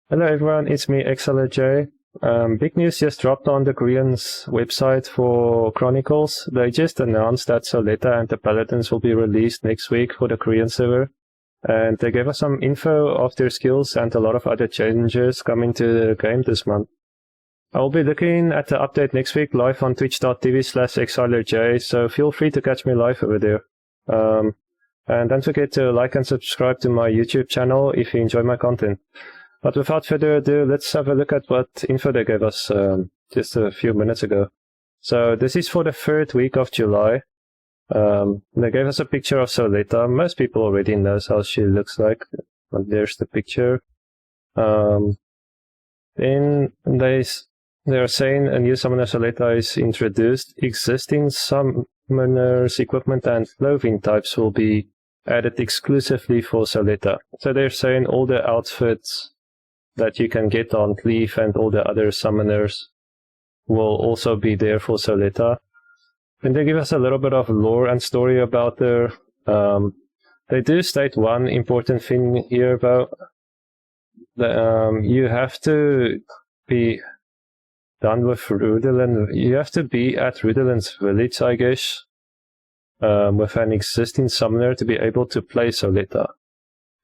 Hello everyone, it's me, ExilerJ. Big news just dropped on the Korean's website for Chronicles. They just announced that Soleta and the Paladins will be released next week for the Korean server. And they gave us some info of their skills and a lot of other changes coming to the game this month. I will be looking at the update next week live on twitch.tv/ExilerJ, so feel free to catch me live over there. And don't forget to like and subscribe to my YouTube channel if you enjoy my content. But without further ado, let's have a look at what info they gave us just a few minutes ago. So this is for the 3rd week of July. They gave us a picture of Soleta. Most people already know how she looks like. But there's the picture. Then they are saying a new summoner Soleta is introduced. Existing summoners, equipment and clothing types will be added exclusively for Soleta. So they're saying all the outfits that you can get on Cleave and all the other summoners will also be there for Soleta. And they give us a little bit of lore and story about her. They do state one important thing here about you have to be done with Rudelin. You have to be at Rudelin's village, I guess, with an existing summoner to be able to play Soleta.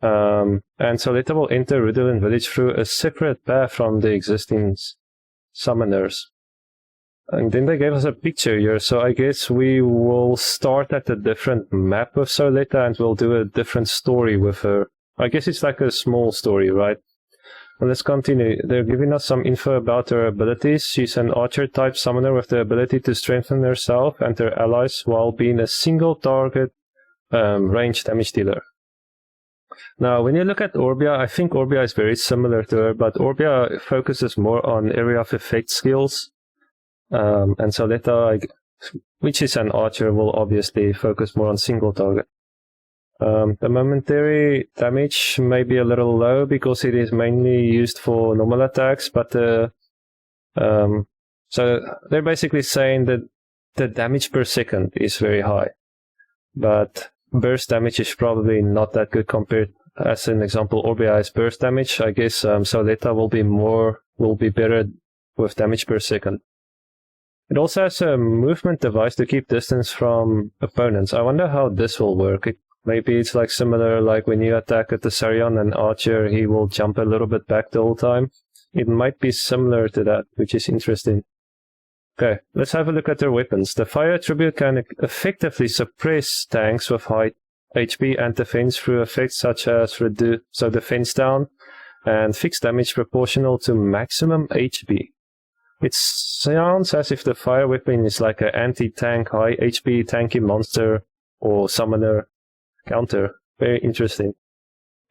And Soleta will enter Rudelin village through a separate path from the existing summoners. And then they gave us a picture here, so I guess we will start at a different map with Soleta and we'll do a different story with her. I guess it's like a small story, right? Well, let's continue. They're giving us some info about her abilities. She's an archer-type summoner with the ability to strengthen herself and her allies while being a single target range damage dealer. Now, when you look at Orbia, I think Orbia is very similar to her, but Orbia focuses more on area of effect skills. And Soleta, which is an archer, will obviously focus more on single target. The momentary damage may be a little low because it is mainly used for normal attacks, but so they're basically saying that the damage per second is very high. But burst damage is probably not that good compared, as an example, Orbia is burst damage. I guess Soleta will be better with damage per second. It also has a movement device to keep distance from opponents. I wonder how this will work. Maybe it's like similar, like when you attack a Thessarion and Archer, he will jump a little bit back the whole time. It might be similar to that, which is interesting. Okay, let's have a look at their weapons. The fire attribute can effectively suppress tanks with high HP and defense through effects such as defense down and fixed damage proportional to maximum HP. It sounds as if the fire weapon is like an anti-tank high HP tanky monster or summoner counter. Very interesting.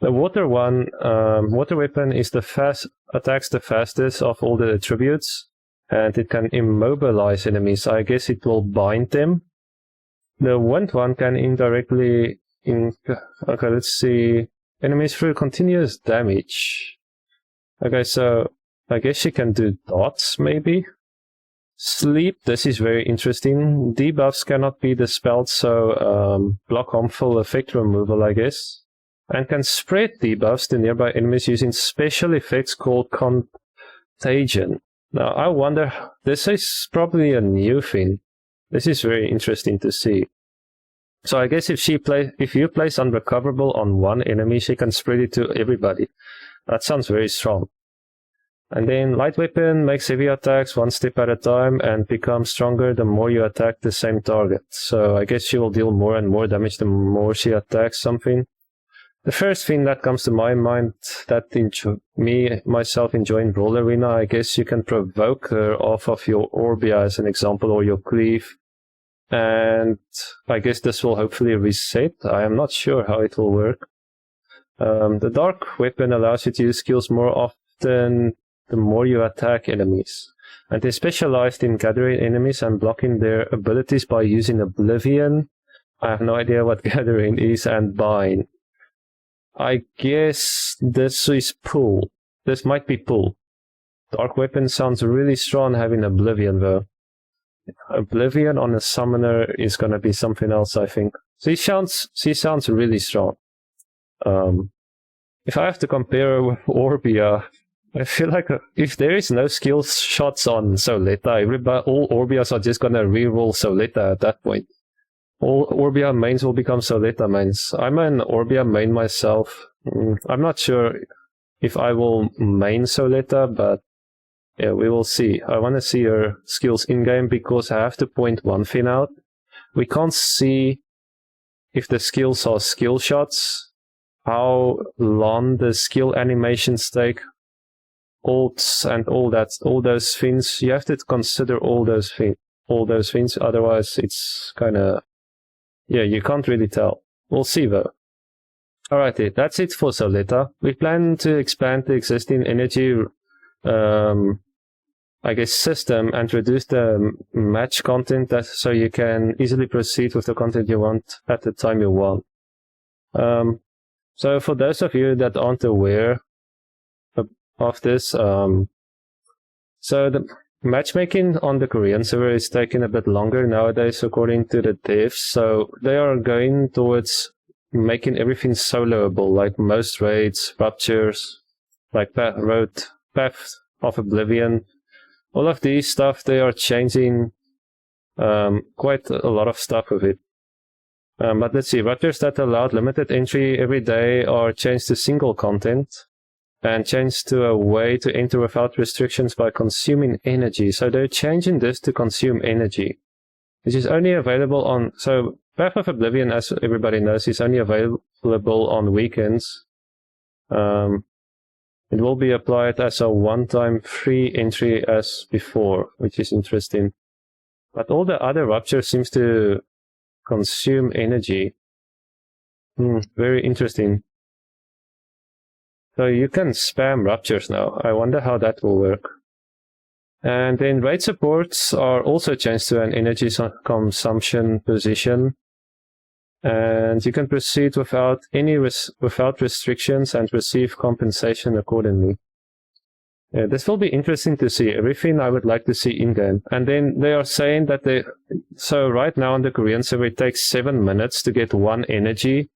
The water weapon is attacks the fastest of all the attributes, and it can immobilize enemies. I guess it will bind them. The wind one can indirectly okay, let's see. Enemies through continuous damage. Okay, so I guess she can do dots, maybe? Sleep, this is very interesting. Debuffs cannot be dispelled, so block harmful effect removal, I guess. And can spread debuffs to nearby enemies using special effects called contagion. Now, I wonder, this is probably a new thing. This is very interesting to see. So I guess if you place unrecoverable on one enemy, she can spread it to everybody. That sounds very strong. And then light weapon makes heavy attacks one step at a time and becomes stronger the more you attack the same target. So I guess she will deal more and more damage the more she attacks something. The first thing that comes to my mind that myself enjoying Brawl Arena, I guess you can provoke her off of your Orbia as an example, or your Cleave. And I guess this will hopefully reset. I am not sure how it will work. The dark weapon allows you to use skills more often the more you attack enemies. And they specialized in gathering enemies and blocking their abilities by using Oblivion. I have no idea what gathering is, and bind. I guess this is pull. This might be pull. Dark weapon sounds really strong having Oblivion though. Oblivion on a summoner is gonna be something else, I think. She sounds really strong. If I have to compare with Orbia, I feel like if there is no skill shots on Soleta, all Orbias are just gonna reroll Soleta at that point. All Orbia mains will become Soleta mains. I'm an Orbia main myself. I'm not sure if I will main Soleta, but yeah, we will see. I want to see her skills in-game because I have to point one thing out. We can't see if the skills are skill shots, how long the skill animations take, ults and all those things. You have to consider all those things. Otherwise, it's kind of, yeah, you can't really tell. We'll see though. Alrighty, that's it for Soleta. We plan to expand the existing energy, I guess, system and reduce the match content so you can easily proceed with the content you want at the time you want. So for those of you that aren't aware of this, so the matchmaking on the Korean server is taking a bit longer nowadays according to the devs, so they are going towards making everything soloable, like most raids, ruptures, like Path of Oblivion. All of these stuff, they are changing quite a lot of stuff with it. But let's see, ruptures that allowed limited entry every day are changed to single content and changed to a way to enter without restrictions by consuming energy. So they're changing this to consume energy, which is only available on... So Path of Oblivion, as everybody knows, is only available on weekends. It will be applied as a one-time free entry as before, which is interesting. But all the other ruptures seems to consume energy. Very interesting. So you can spam ruptures now. I wonder how that will work. And then raid supports are also changed to an energy consumption position. And you can proceed without restrictions and receive compensation accordingly. Yeah, this will be interesting to see. Everything I would like to see in-game. And then they are saying that so right now on the Korean server it takes 7 minutes to get 1 energy.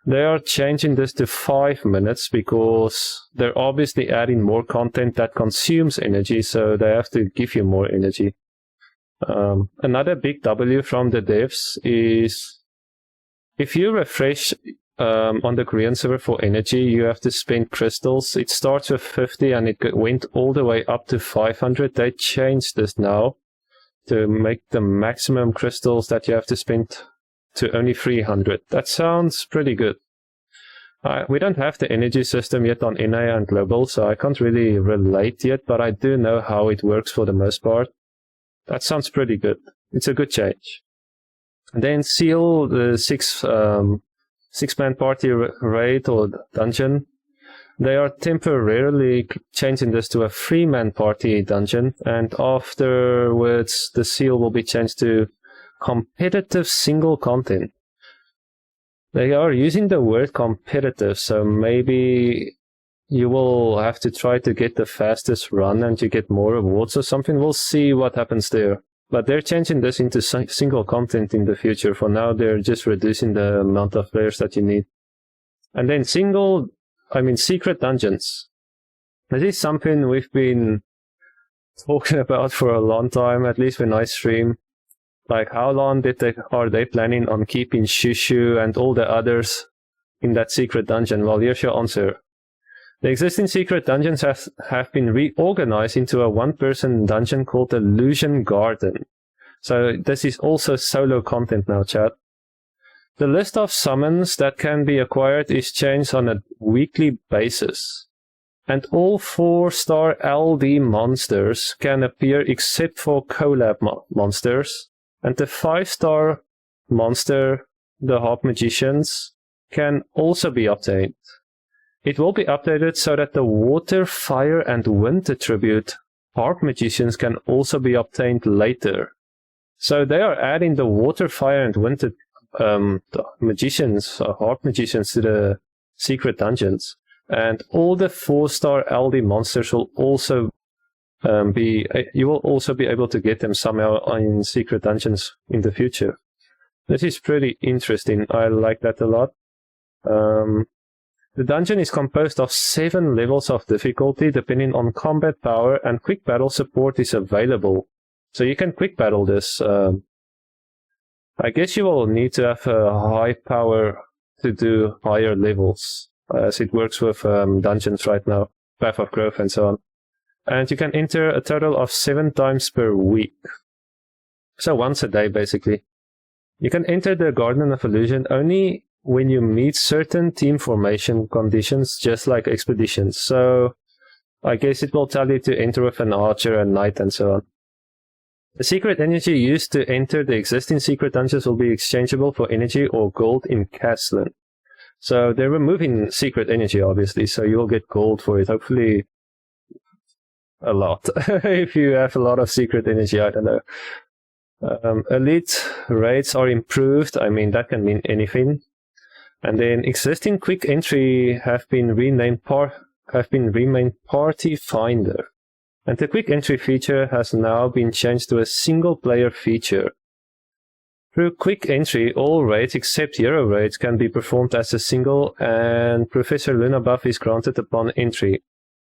They are changing this to 5 minutes because they're obviously adding more content that consumes energy, so they have to give you more energy. Another big W from the devs is if you refresh on the Korean server for energy, you have to spend crystals. It starts with 50 and it went all the way up to 500. They changed this now to make the maximum crystals that you have to spend to only 300. That sounds pretty good. We don't have the energy system yet on NA and Global, so I can't really relate yet, but I do know how it works for the most part. That sounds pretty good. It's a good change. And then Seal, the six-man party raid or dungeon, they are temporarily changing this to a 3-man party dungeon, and afterwards the Seal will be changed to competitive single content. They are using the word competitive, so maybe you will have to try to get the fastest run and you get more rewards or something. We'll see what happens there. But they're changing this into single content in the future. For now, they're just reducing the amount of players that you need. And then secret dungeons. This is something we've been talking about for a long time, at least when I stream. Like, how long are they planning on keeping Shushu and all the others in that secret dungeon? Well, here's your answer. The existing secret dungeons have been reorganized into a one-person dungeon called the Illusion Garden. So this is also solo content now, chat. The list of summons that can be acquired is changed on a weekly basis. And all 4-star LD monsters can appear except for collab monsters. And the 5-star monster, the Harp Magicians, can also be obtained. It will be updated so that the Water, Fire, and Wind attribute Harp Magicians can also be obtained later. So they are adding the Water, Fire, and Wind the Magicians, Harp Magicians, to the secret dungeons. And all the 4-star LD monsters will also you will also be able to get them somehow in secret dungeons in the future. This is pretty interesting. I like that a lot. The dungeon is composed of 7 levels of difficulty depending on combat power, and quick battle support is available. So you can quick battle this. I guess you will need to have a high power to do higher levels, as it works with dungeons right now, Path of Growth and so on. And you can enter a total of 7 times per week. So once a day, basically. You can enter the Garden of Illusion only when you meet certain team formation conditions, just like expeditions. So I guess it will tell you to enter with an archer, a knight, and so on. The secret energy used to enter the existing secret dungeons will be exchangeable for energy or gold in Castlin. So they're removing secret energy, obviously, so you'll get gold for it. Hopefully a lot. If you have a lot of secret energy, I don't know. Elite raids are improved. I mean, that can mean anything. And then existing quick entry have been renamed Party Finder. And the quick entry feature has now been changed to a single player feature. Through quick entry, all raids except hero raids can be performed as a single, and Professor Luna buff is granted upon entry.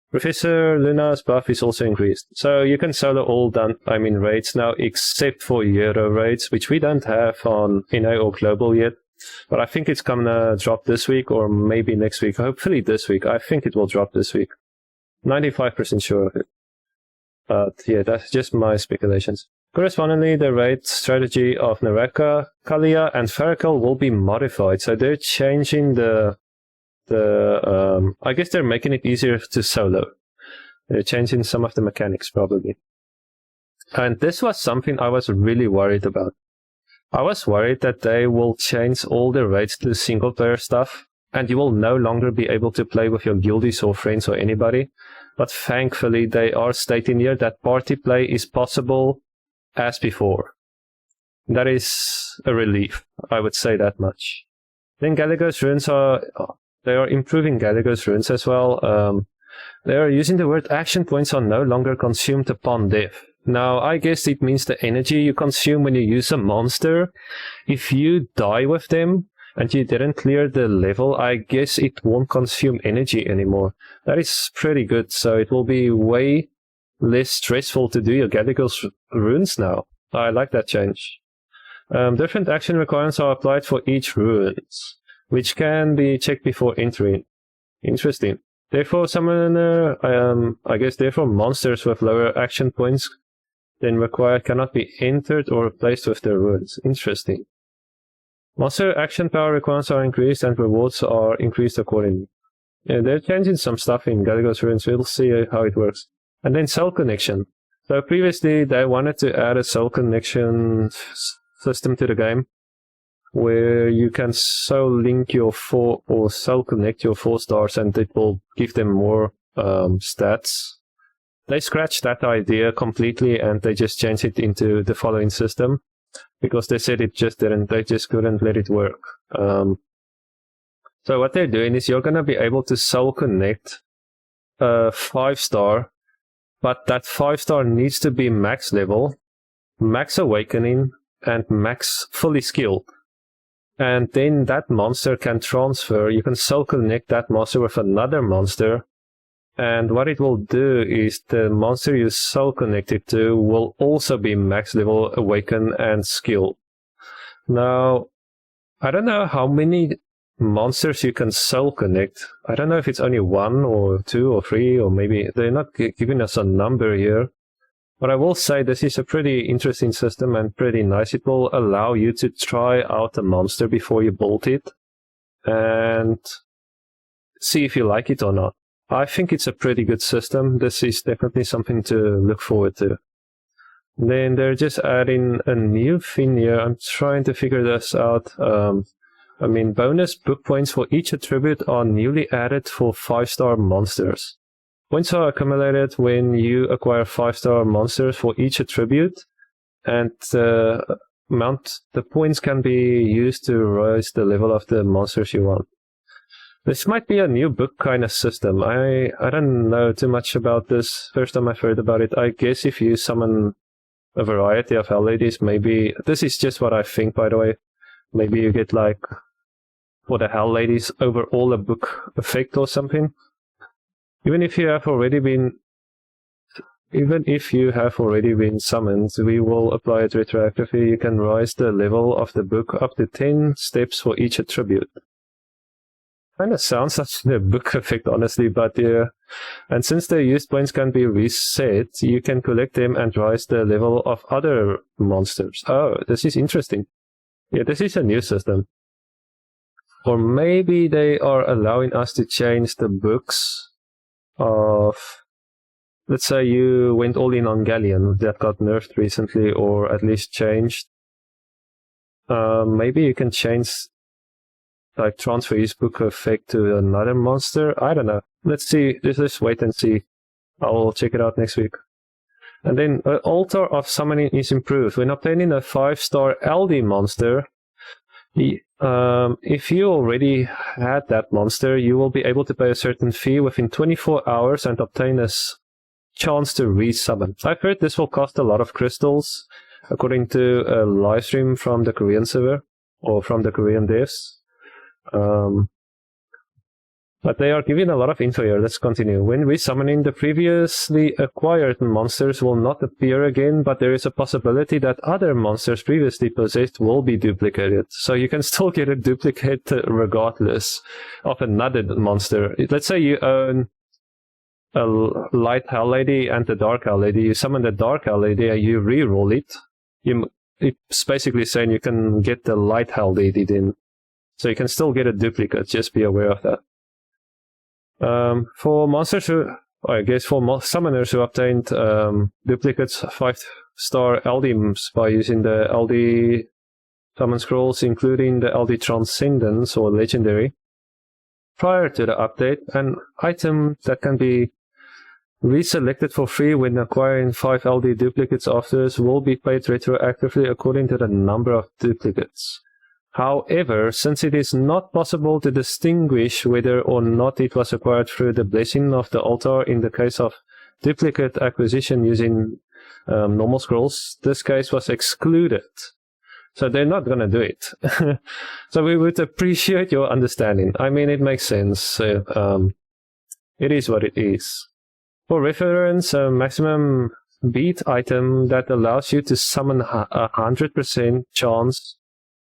Professor Luna's buff is also increased. So you can solo all raids now except for hero raids, which we don't have on NA or Global yet. But I think it's gonna drop this week or maybe next week. Hopefully this week. I think it will drop this week. 95% sure of it. But yeah, that's just my speculations. Correspondingly, the raid strategy of Naraka, Kalia, and Farrakal will be modified. So they're changing I guess they're making it easier to solo. They're changing some of the mechanics, probably. And this was something I was really worried about. I was worried that they will change all the raids to single player stuff, and you will no longer be able to play with your guildies or friends or anybody. But thankfully, they are stating here that party play is possible as before. That is a relief, I would say that much. Then Galagos Ruins they are improving Galagos Ruins as well. They are using the word action points are no longer consumed upon death. Now, I guess it means the energy you consume when you use a monster. If you die with them and you didn't clear the level, I guess it won't consume energy anymore. That is pretty good, so it will be way less stressful to do your Galagos Ruins now. I like that change. Different action requirements are applied for each ruins, which can be checked before entering. Interesting. Therefore, therefore monsters with lower action points than required cannot be entered or replaced with their ruins. Interesting. Monster action power requirements are increased and rewards are increased accordingly. Yeah, they're changing some stuff in Galagos Ruins. We'll see how it works. And then soul connection. So previously they wanted to add a soul connection system to the game, where you can soul link your soul connect your 4 stars and it will give them more stats. They scratched that idea completely and they just changed it into the following system, because they said they just couldn't let it work. So what they're doing is you're going to be able to soul connect a 5-star, but that 5-star needs to be max level, max awakening, and max fully skilled. And then that monster can transfer. You can soul connect that monster with another monster. And what it will do is the monster you soul connected to will also be max level, awaken, and skilled. Now, I don't know how many monsters you can soul connect. I don't know if it's only 1 or 2 or 3, or maybe they're not giving us a number here. But I will say this is a pretty interesting system and pretty nice. It will allow you to try out a monster before you bolt it and see if you like it or not. I think it's a pretty good system. This is definitely something to look forward to. Then they're just adding a new thing here. I'm trying to figure this out. Bonus book points for each attribute are newly added for 5-star monsters. Points are accumulated when you acquire 5-star monsters for each attribute, and the points can be used to raise the level of the monsters you want. This might be a new book kind of system. I don't know too much about this. First time I've heard about it. I guess if you summon a variety of hell ladies, maybe... This is just what I think, by the way. Maybe you get like for the Hell Ladies overall a book effect or something. Even if you have already been summoned, we will apply it retroactively. You can rise the level of the book up to 10 steps for each attribute. Kind of sounds like the book effect, honestly, but yeah. And since the used points can be reset, you can collect them and rise the level of other monsters. Oh, this is interesting. Yeah, this is a new system. Or maybe they are allowing us to change the books of... Let's say you went all in on Galleon, that got nerfed recently, or at least changed. Maybe you can change... like transfer his book effect to another monster. I don't know. Let's see. Let's wait and see. I'll check it out next week. And then Altar of Summoning is improved. When obtaining a 5-star LD monster, if you already had that monster, you will be able to pay a certain fee within 24 hours and obtain a chance to resummon. I've heard this will cost a lot of crystals, according to a live stream from the Korean server, or from the Korean devs. But they are giving a lot of info here. Let's continue. When resummoning, the previously acquired monsters will not appear again, but there is a possibility that other monsters previously possessed will be duplicated. So you can still get a duplicate regardless of another monster. Let's say you own a Light Hell Lady and a Dark Hell Lady. You summon the Dark Hell Lady and you re-roll it. It's basically saying you can get the Light Hell Lady then. So you can still get a duplicate, just be aware of that. For monsters who, I guess for summoners who obtained duplicates 5-star LDs by using the LD summon scrolls, including the LD Transcendence or Legendary, prior to the update, an item that can be reselected for free when acquiring 5 LD duplicates afterwards will be paid retroactively according to the number of duplicates. However, since it is not possible to distinguish whether or not it was acquired through the blessing of the altar in the case of duplicate acquisition using normal scrolls, this case was excluded. So they're not going to do it. So we would appreciate your understanding. I mean, it makes sense. It is what it is. For reference, a maximum beat item that allows you to summon 100% chance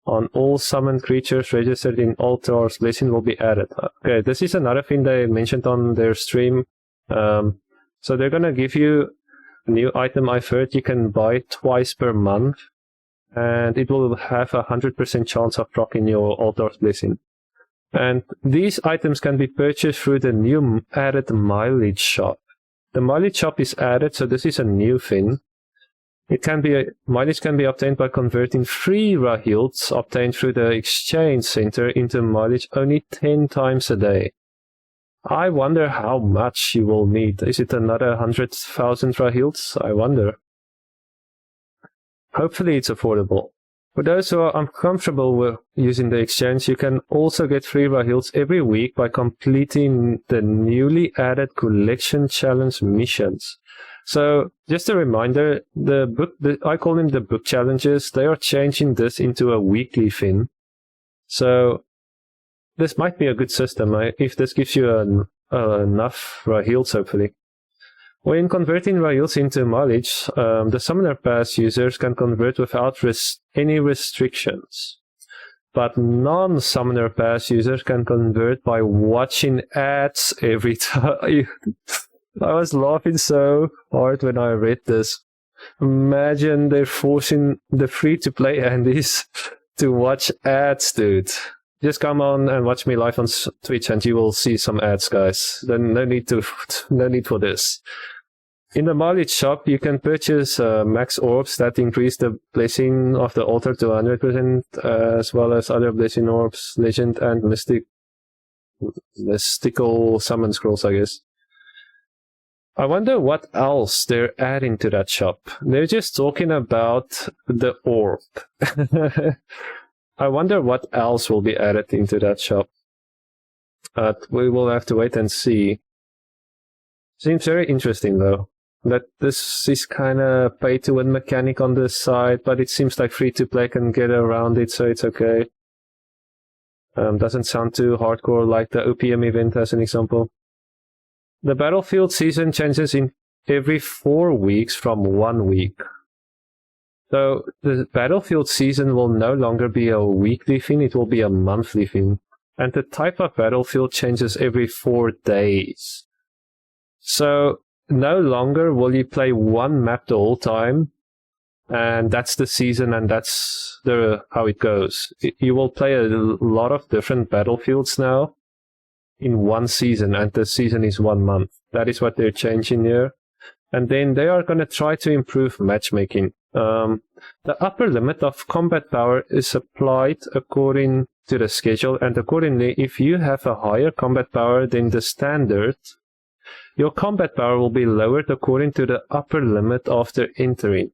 on all summoned creatures registered in Altar's Blessing will be added. Okay, this is another thing they mentioned on their stream. So they're going to give you a new item I've heard you can buy twice per month, and it will have 100% chance of proccing your Altar's Blessing. And these items can be purchased through the new added mileage shop. The mileage shop is added, so this is a new thing. Mileage can be obtained by converting 3 Rahilds obtained through the exchange center into mileage only 10 times a day. I wonder how much you will need. Is it another 100,000 Rahilds? I wonder. Hopefully it's affordable. For those who are uncomfortable with using the exchange, you can also get 3 Rahilds every week by completing the newly added collection challenge missions. So, just a reminder, I call them the book challenges. They are changing this into a weekly thing. So, this might be a good system if this gives you enough Rahilds, hopefully. When converting Rahilds into mileage, the Summoner Pass users can convert without any restrictions. But non-Summoner Pass users can convert by watching ads every time. I was laughing so hard when I read this. Imagine they're forcing the free-to-play Andes to watch ads, dude. Just come on and watch me live on Twitch and you will see some ads, guys. Then no need for this. In the mileage shop, you can purchase max orbs that increase the blessing of the altar to 100%, as well as other blessing orbs, legend, and mystical summon scrolls, I guess. I wonder what else they're adding to that shop. They're just talking about the orb. I wonder what else will be added into that shop. But we will have to wait and see. Seems very interesting, though. That this is kind of pay-to-win mechanic on this side, but it seems like free-to-play can get around it, so it's okay. Doesn't sound too hardcore like the OPM event as an example. The battlefield season changes in every 4 weeks from 1 week. So the battlefield season will no longer be a weekly thing, it will be a monthly thing. And the type of battlefield changes every 4 days. So no longer will you play one map the whole time, and that's the season and that's how it goes. You will play a lot of different battlefields now in one season, and the season is 1 month. That is what they're changing here. And then they are going to try to improve matchmaking. The upper limit of combat power is applied according to the schedule, and accordingly, if you have a higher combat power than the standard, your combat power will be lowered according to the upper limit after entering.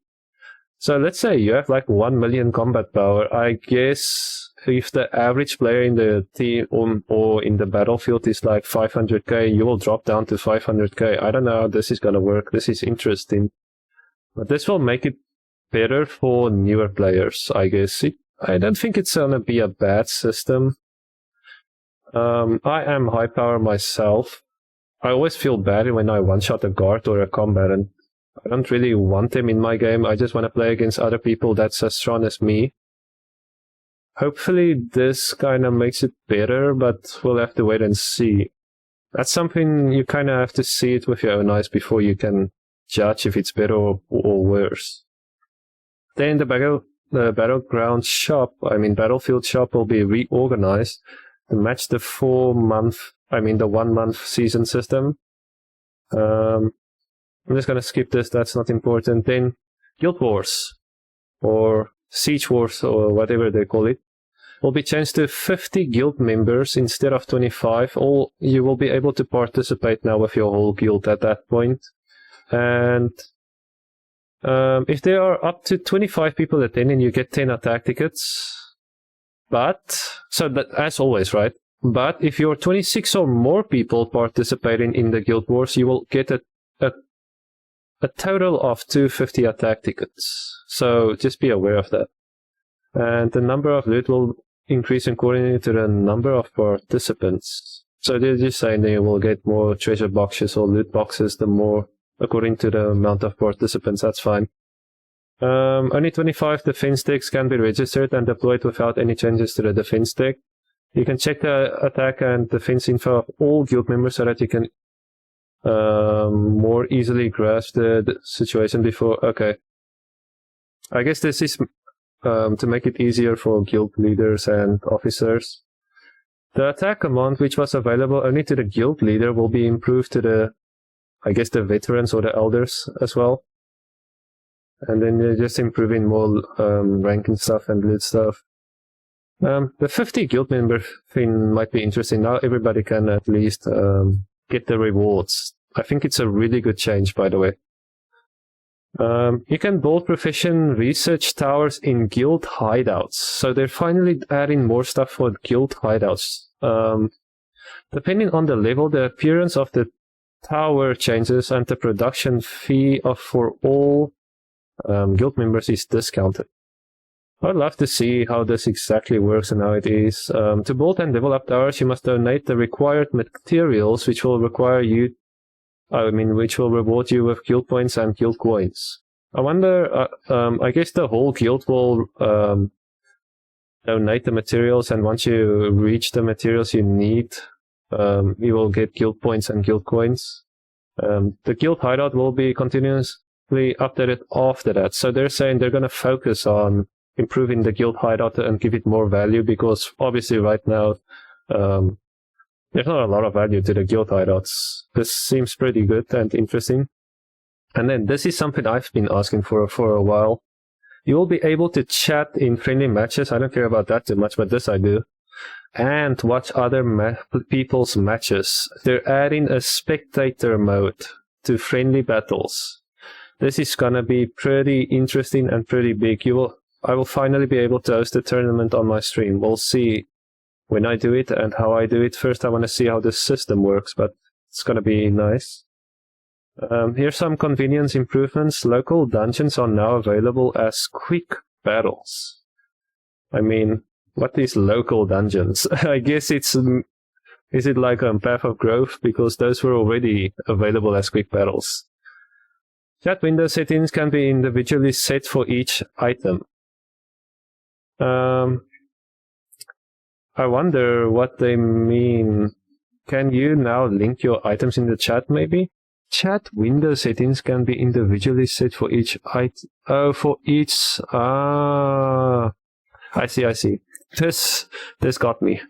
So let's say you have like 1 million combat power. I guess if the average player in the team or in the battlefield is like 500k, you will drop down to 500k. I don't know how this is going to work. This is interesting. But this will make it better for newer players, I guess. I don't think it's going to be a bad system. I am high power myself. I always feel bad when I one-shot a guard or a combatant. I don't really want them in my game. I just want to play against other people that's as strong as me. Hopefully this kind of makes it better, but we'll have to wait and see. That's something you kind of have to see it with your own eyes before you can judge if it's better or worse. Then the battlefield shop will be reorganized to match the 1 month season system. I'm just going to skip this, that's not important. Then Guild Wars, or Siege Wars, or whatever they call it, will be changed to 50 guild members instead of 25. You will be able to participate now with your whole guild at that point. And if there are up to 25 people attending, you get 10 attack tickets. As always, right? But if you're 26 or more people participating in the Guild Wars, you will get a total of 250 attack tickets. So just be aware of that. And the number of loot will increase according to the number of participants. So they're just saying that you will get more treasure boxes or loot boxes the more according to the amount of participants. That's fine. Only 25 defense decks can be registered and deployed without any changes to the defense deck. You can check the attack and defense info of all guild members so that you can more easily grasp the situation before. Okay. I guess this is to make it easier for guild leaders and officers. The attack command, which was available only to the guild leader, will be improved to the veterans or the elders as well. And then they're just improving more ranking stuff and loot stuff. The 50 guild member thing might be interesting. Now everybody can at least get the rewards. I think it's a really good change, by the way. You can build profession research towers in guild hideouts. So they're finally adding more stuff for guild hideouts. Depending on the level, the appearance of the tower changes and the production fee for all guild members is discounted. I'd love to see how this exactly works and how it is. To build and develop towers, you must donate the required materials, which will reward you with guild points and guild coins. I wonder, I guess the whole guild will donate the materials, and once you reach the materials you need, you will get guild points and guild coins. The guild hideout will be continuously updated after that. So they're saying they're going to focus on improving the guild hideout and give it more value, because obviously right now there's not a lot of value to the guild hideouts. This seems pretty good and interesting. And then this is something I've been asking for a while. You will be able to chat in friendly matches. I don't care about that too much, but this I do. And watch other people's matches. They're adding a spectator mode to friendly battles. This is gonna be pretty interesting and pretty big. I will finally be able to host a tournament on my stream. We'll see when I do it and how I do it. First, I want to see how the system works, but it's going to be nice. Here's some convenience improvements. Local dungeons are now available as quick battles. I mean, What is local dungeons? I guess it's... Is it like a Path of Growth? Because those were already available as quick battles. Chat window settings can be individually set for each item. I wonder what they mean. Can you now link your items in the chat, maybe? Chat window settings can be individually set for each item. Oh, for each... I see. This got me.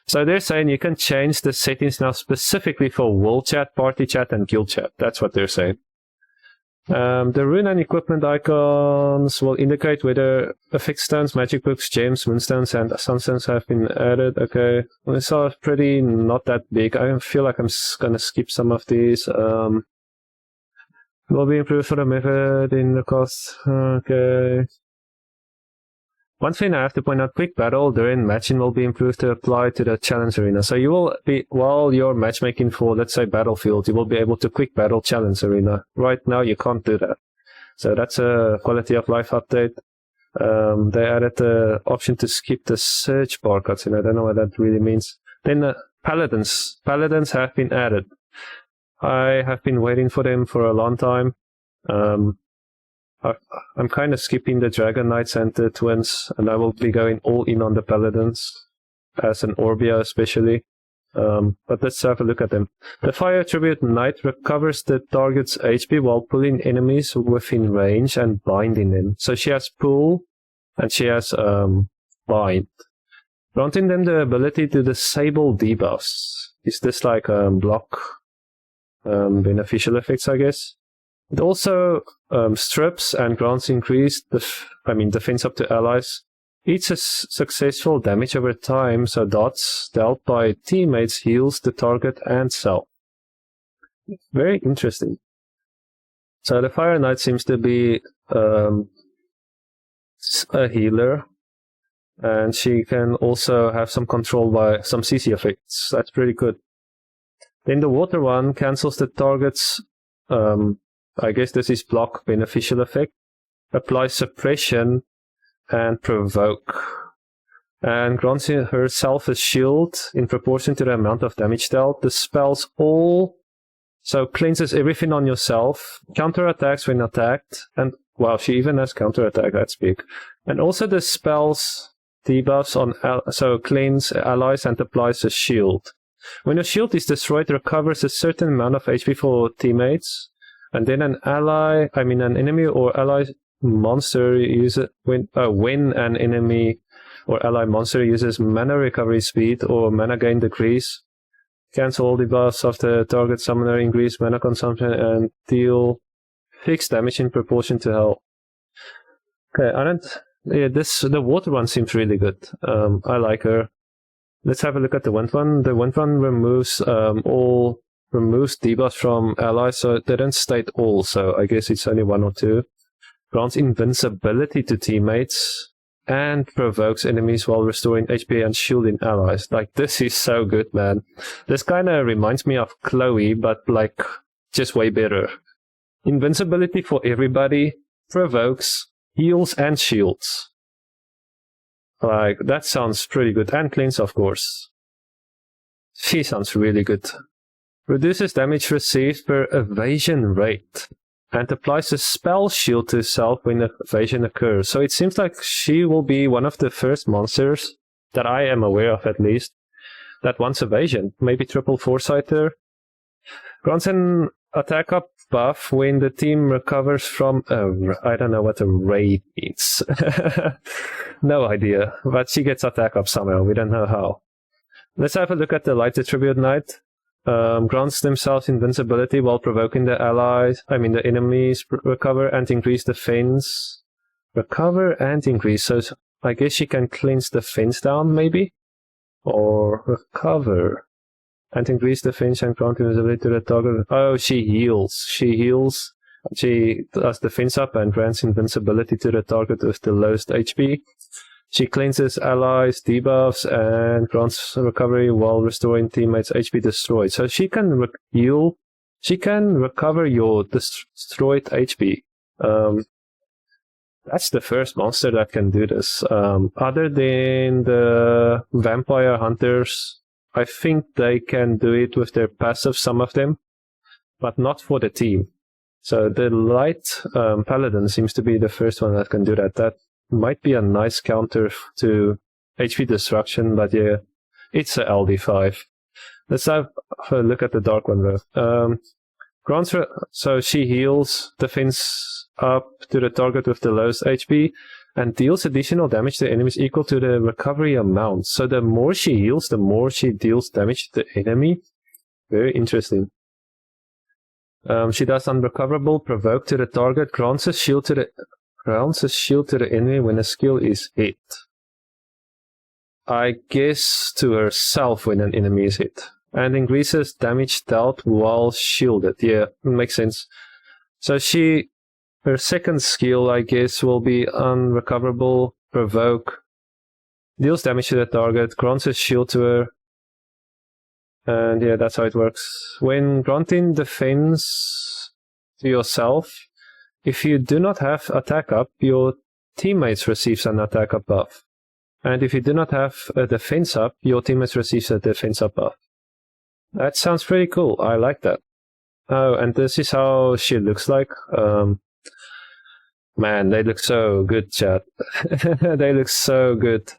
So they're saying you can change the settings now specifically for wall chat, party chat, and guild chat. That's what they're saying. The rune and equipment icons will indicate whether effect stones, magic books, gems, moonstones, and sunstones have been added. Okay, these are pretty not that big. I feel like I'm gonna skip some of these. Will be improved for the method in the cost. Okay. One thing I have to point out, quick battle during matching will be improved to apply to the challenge arena. So you will be, while you're matchmaking for, let's say, Battlefield, you will be able to quick battle challenge arena. Right now, you can't do that. So that's a quality of life update. They added the option to skip the search bar cutscene. I don't know what that really means. Then Paladins. Paladins have been added. I have been waiting for them for a long time. I'm kind of skipping the Dragon Knights and the Twins, and I will be going all in on the Paladins, as an Orbia especially. But let's have a look at them. The Fire Tribute Knight recovers the target's HP while pulling enemies within range and binding them. So she has pull, and she has bind. Granting them the ability to disable debuffs. Is this like block beneficial effects, I guess? It also strips and grants increased defense up to allies. Each successful damage over time, so dots dealt by teammates heals the target and self. Very interesting. So the Fire Knight seems to be a healer, and she can also have some control by some CC effects. That's pretty good. Then the Water one cancels the target's I guess this is block beneficial effect. Applies suppression and provoke. And grants herself a shield in proportion to the amount of damage dealt. Dispels all, so cleanses everything on yourself. Counterattacks when attacked. And wow, she even has counterattack, that's big. And also dispels debuffs on, so cleans allies and applies a shield. When a shield is destroyed, it recovers a certain amount of HP for teammates. And then an enemy or ally monster uses when an enemy or ally monster uses mana recovery speed or mana gain decrease, cancel all debuffs of the target summoner, increase mana consumption, and deal fixed damage in proportion to health. Okay, the water one seems really good. I like her. Let's have a look at the wind one. The wind one removes removes debuffs from allies, so they don't state all, so I guess it's only one or two. Grants invincibility to teammates, and provokes enemies while restoring HP and shielding allies. Like, this is so good, man. This kind of reminds me of Chloe, but like, just way better. Invincibility for everybody, provokes, heals, and shields. Like, that sounds pretty good. And cleans, of course. She sounds really good. Reduces damage received per evasion rate, and applies a spell shield to self when evasion occurs. So it seems like she will be one of the first monsters, that I am aware of at least, that wants evasion. Maybe triple foresighter. Grants an attack up buff when the team recovers from I don't know what a raid means. No idea, but she gets attack up somehow, we don't know how. Let's have a look at the Light Tribute Knight. Grants themselves invincibility while provoking the enemies recover and increase defense. Recover and increase, so I guess she can cleanse defense down, maybe? Or recover and increase defense and grant invisibility to the target. Oh, she heals. She heals. She does defense up and grants invincibility to the target with the lowest HP. She cleanses allies, debuffs, and grants recovery while restoring teammates' HP destroyed. So she can heal. She can recover your destroyed HP. That's the first monster that can do this. Other than the vampire hunters, I think they can do it with their passive, some of them, but not for the team. So the light paladin seems to be the first one that can do that. That might be a nice counter to HP destruction, but yeah, it's a LD5. Let's have a look at the dark one though. So she heals defense up to the target with the lowest HP and deals additional damage to enemies equal to the recovery amount. So the more she heals, the more she deals damage to the enemy. Very interesting. She does unrecoverable, provoke to the target, grants a shield to the enemy when a skill is hit. I guess to herself when an enemy is hit. And increases damage dealt while shielded. Yeah, makes sense. So her second skill, I guess, will be unrecoverable, provoke, deals damage to the target, grants a shield to her. And yeah, that's how it works. When granting defense to yourself, if you do not have attack up, your teammates receives an attack up buff. And if you do not have a defense up, your teammates receives a defense up buff. That sounds pretty cool. I like that. Oh, and this is how she looks like. Man, they look so good, chat. They look so good.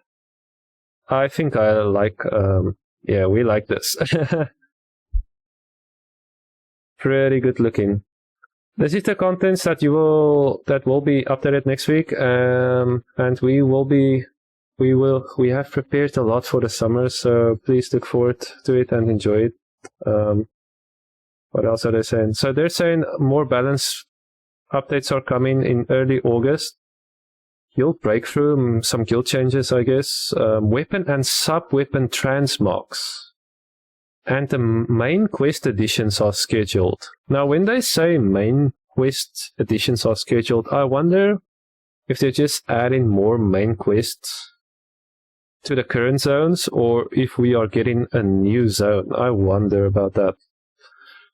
I think I like... yeah, we like this. Pretty good looking. This is the contents that will be updated next week, and we have prepared a lot for the summer, so please look forward to it and enjoy it. What else are they saying? So they're saying more balance updates are coming in early August. Guild breakthrough, some guild changes, I guess. Weapon and sub-weapon transmogs. And the main quest editions are scheduled. Now, when they say main quest editions are scheduled, I wonder if they're just adding more main quests to the current zones, or if we are getting a new zone. I wonder about that.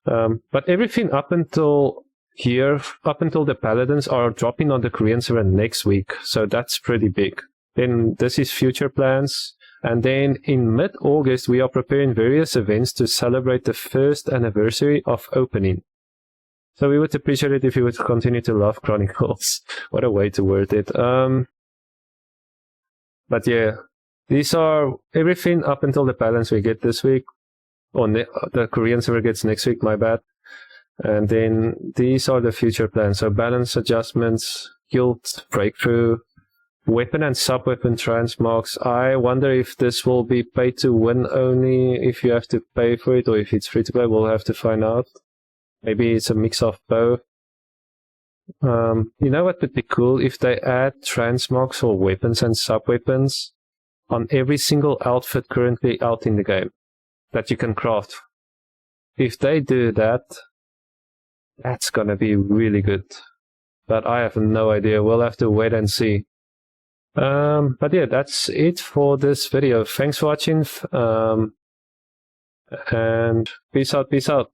But everything up until here, up until the Paladins, are dropping on the Korean server next week, so that's pretty big. Then this is future plans, and then in mid-August we are preparing various events to celebrate the first anniversary of opening. So we would appreciate it if you would continue to love Chronicles. What a way to word it. But yeah, these are everything up until the balance we get this week. Or the Korean server gets next week, my bad. And then these are the future plans. So balance adjustments, guild breakthrough, weapon and sub-weapon transmogs. I wonder if this will be pay to win only, if you have to pay for it, or if it's free to play. We'll have to find out. Maybe it's a mix of both. You know what would be cool? If they add transmogs for weapons and sub-weapons on every single outfit currently out in the game that you can craft. If they do that, that's gonna be really good. But I have no idea. We'll have to wait and see. But yeah, that's it for this video. Thanks for watching. And peace out, peace out.